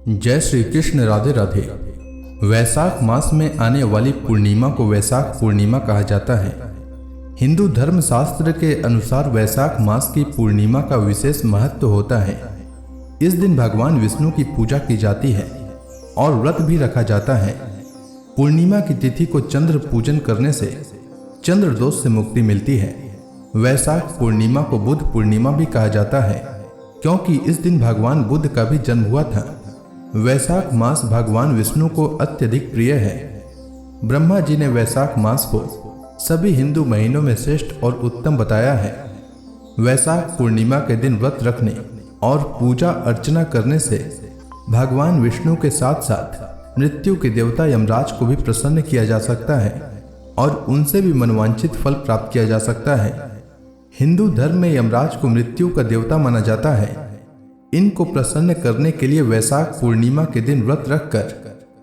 जय श्री कृष्ण। राधे राधे। वैशाख मास में आने वाली पूर्णिमा को वैशाख पूर्णिमा कहा जाता है। हिंदू धर्म शास्त्र के अनुसार वैशाख मास की पूर्णिमा का विशेष महत्व होता है। इस दिन भगवान विष्णु की पूजा की जाती है और व्रत भी रखा जाता है। पूर्णिमा की तिथि को चंद्र पूजन करने से चंद्र दोष से मुक्ति मिलती है। वैशाख पूर्णिमा को बुद्ध पूर्णिमा भी कहा जाता है, क्योंकि इस दिन भगवान बुद्ध का भी जन्म हुआ था। वैशाख मास भगवान विष्णु को अत्यधिक प्रिय है। ब्रह्मा जी ने वैशाख मास को सभी हिंदू महीनों में श्रेष्ठ और उत्तम बताया है। वैशाख पूर्णिमा के दिन व्रत रखने और पूजा अर्चना करने से भगवान विष्णु के साथ साथ मृत्यु के देवता यमराज को भी प्रसन्न किया जा सकता है और उनसे भी मनवांछित फल प्राप्त किया जा सकता है। हिंदू धर्म में यमराज को मृत्यु का देवता माना जाता है। इनको प्रसन्न करने के लिए वैशाख पूर्णिमा के दिन व्रत रखकर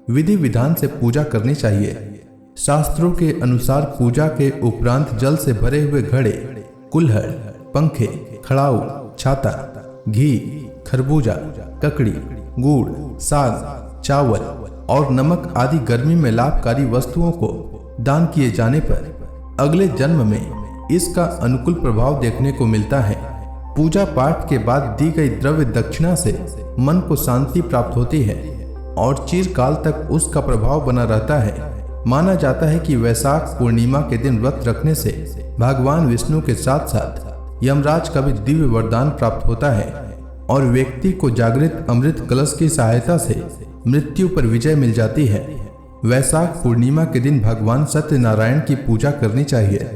विधि विधान से पूजा करनी चाहिए। शास्त्रों के अनुसार पूजा के उपरांत जल से भरे हुए घड़े, कुल्हड़, पंखे, खड़ाऊ, छाता, घी, खरबूजा, ककड़ी, गुड़, साग, चावल और नमक आदि गर्मी में लाभकारी वस्तुओं को दान किए जाने पर अगले जन्म में इसका अनुकूल प्रभाव देखने को मिलता है। पूजा पाठ के बाद दी गई द्रव्य दक्षिणा से मन को शांति प्राप्त होती है और चिरकाल तक उसका प्रभाव बना रहता है। माना जाता है कि वैशाख पूर्णिमा के दिन व्रत रखने से भगवान विष्णु के साथ साथ यमराज का भी दिव्य वरदान प्राप्त होता है और व्यक्ति को जागृत अमृत कलश की सहायता से मृत्यु पर विजय मिल जाती है। वैशाख पूर्णिमा के दिन भगवान सत्यनारायण की पूजा करनी चाहिए।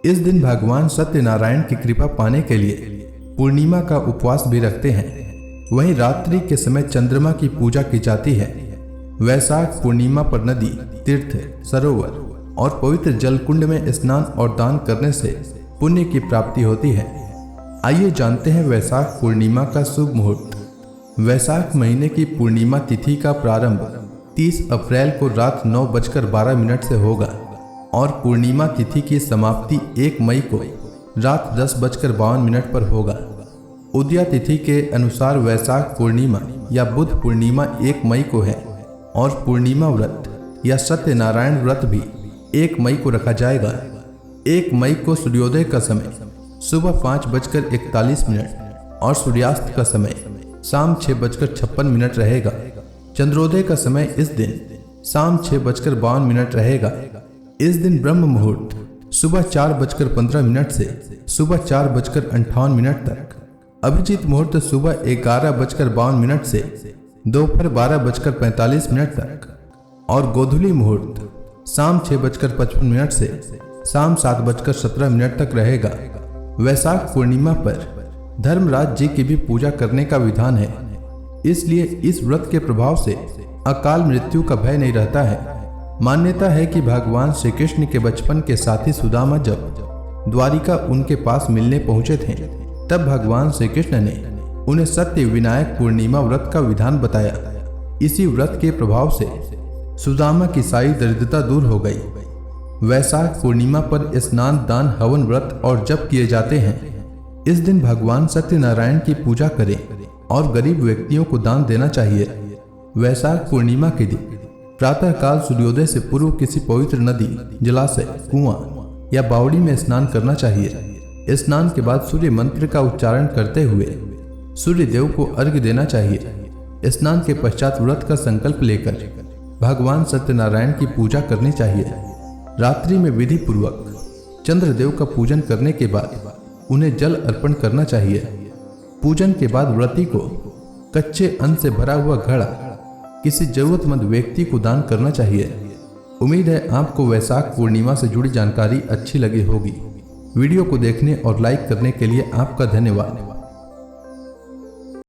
इस दिन भगवान सत्यनारायण की कृपा पाने के लिए पूर्णिमा का उपवास भी रखते हैं। वहीं रात्रि के समय चंद्रमा की पूजा की जाती है। वैशाख पूर्णिमा पर नदी, तीर्थ, सरोवर और पवित्र जल कुंड में स्नान और दान करने से पुण्य की प्राप्ति होती है। आइए जानते हैं वैशाख पूर्णिमा का शुभ मुहूर्त। वैशाख महीने की पूर्णिमा तिथि का प्रारंभ 30 अप्रैल को रात 9:12 से होगा और पूर्णिमा तिथि की समाप्ति 1 मई को रात 10:52 पर होगा। उदया तिथि के अनुसार वैशाख पूर्णिमा या बुद्ध पूर्णिमा 1 मई को है और पूर्णिमा व्रत या सत्यनारायण व्रत भी 1 मई को रखा जाएगा। 1 मई को सूर्योदय का समय सुबह 5:41 और सूर्यास्त का समय शाम 6:56 रहेगा। चंद्रोदय का समय इस दिन शाम 6:52 रहेगा। इस दिन ब्रह्म मुहूर्त सुबह 4:15 से सुबह 4:58 तक, अभिजीत मुहूर्त सुबह 11:52 से दोपहर 12:45 तक और गोधूली मुहूर्त शाम 6:55 से शाम 7:17 तक रहेगा। वैशाख पूर्णिमा पर धर्मराज जी की भी पूजा करने का विधान है, इसलिए इस व्रत के प्रभाव से अकाल मृत्यु का भय नहीं रहता है। मान्यता है कि भगवान श्री कृष्ण के बचपन के साथी सुदामा जब द्वारिका उनके पास मिलने पहुंचे थे, तब भगवान श्री कृष्ण ने उन्हें सत्य विनायक पूर्णिमा व्रत का विधान बताया। इसी व्रत के प्रभाव से सुदामा की सारी दरिद्रता दूर हो गई। वैशाख पूर्णिमा पर स्नान, दान, हवन, व्रत और जप किए जाते हैं। इस दिन भगवान सत्यनारायण की पूजा करें और गरीब व्यक्तियों को दान देना चाहिए। वैशाख पूर्णिमा के दिन प्रातः काल सूर्योदय से पूर्व किसी पवित्र नदी, जलाशय, कुआं या बावड़ी में स्नान करना चाहिए। स्नान के बाद सूर्य मंत्र का उच्चारण करते हुए सूर्य देव को अर्घ्य देना चाहिए। स्नान के पश्चात व्रत का संकल्प लेकर भगवान सत्यनारायण की पूजा करनी चाहिए। रात्रि में विधि पूर्वक चंद्रदेव का पूजन करने के बाद उन्हें जल अर्पण करना चाहिए। पूजन के बाद व्रती को कच्चे अन्न से भरा हुआ घड़ा किसी जरूरतमंद व्यक्ति को दान करना चाहिए। उम्मीद है आपको वैशाख पूर्णिमा से जुड़ी जानकारी अच्छी लगी होगी। वीडियो को देखने और लाइक करने के लिए आपका धन्यवाद।